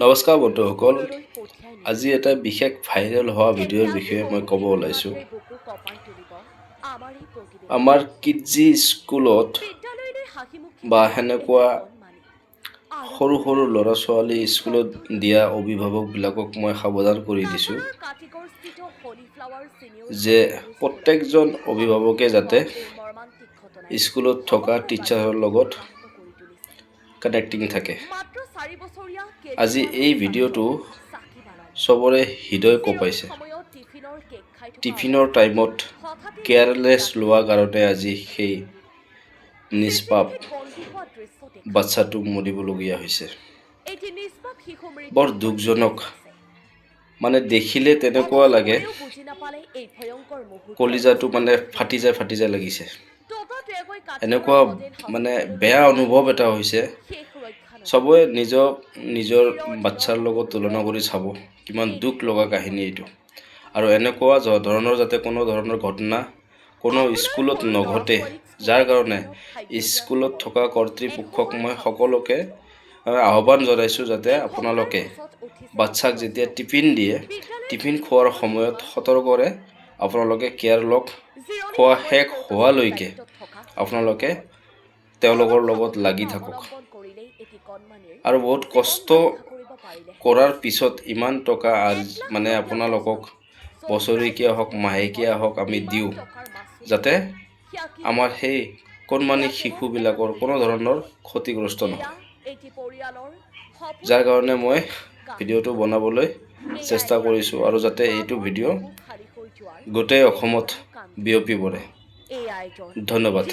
নমস্কাৰ বন্ধুসকল, আজি এটা বিশেষ ভাইৰেল হোৱা ভিডিঅ'ৰ বিষয়ে মই ক'ব ওলাইছোঁ। আমাৰ কিডজি স্কুলত বা সেনেকুৱা সৰু সৰু ল'ৰা ছোৱালী স্কুলত দিয়া অভিভাৱকবিলাকক মই সাৱধান কৰি দিছোঁ যে প্ৰত্যেকজন অভিভাৱকে যাতে স্কুলত থকা টিচাৰৰ লগত কানেক্টিং থাকে। আজি এই ভিডিঅ'টো চবৰে হৃদয় কঁপাইছে। টিফিনৰ টাইমত কেয়াৰলেছ লোৱাৰ কাৰণে আজি সেই নিষ্পাপ বাচ্চাটো মৰিবলগীয়া হৈছে। বৰ দুখজনক, মানে দেখিলে তেনেকুৱা লাগে কলিজাটো মানে ফাটি যায় লাগিছে। এনেকুৱা মানে বেয়া অনুভৱ এটা হৈছে। চবৰে নিজৰ বাচ্চাৰ লগত তুলনা কৰি চাব, কিমান দুখ লগা কাহিনী এইটো। আৰু এনেকুৱা ধৰণৰ যাতে কোনো ধৰণৰ ঘটনা কোনো স্কুলত নঘটে, যাৰ কাৰণে স্কুলত থকা কৰ্তৃপক্ষক মই সকলোকে আহ্বান জনাইছোঁ যাতে আপোনালোকে বাচ্চাক যেতিয়া টিফিন দিয়ে, টিফিন খোৱাৰ সময়ত সতৰ্কৰে আপোনালোকে কেয়াৰ লওক। খোৱা শেষ হোৱালৈকে আপোনালোকে তেওঁলোকৰ লগত লাগি থাকক। আৰু বহুত কষ্ট কৰাৰ পিছত ইমান টকা মানে আপোনালোকক বছৰেকীয়া হওক মাহেকীয়া হওক আমি দিওঁ, যাতে আমাৰ সেই কণমানি শিশুবিলাকৰ কোনো ধৰণৰ ক্ষতিগ্ৰস্ত নহয়। যাৰ কাৰণে মই ভিডিঅ'টো বনাবলৈ চেষ্টা কৰিছোঁ, আৰু যাতে এইটো ভিডিঅ' গোটেই অসমত বিয়পি পৰে। ধন্যবাদ।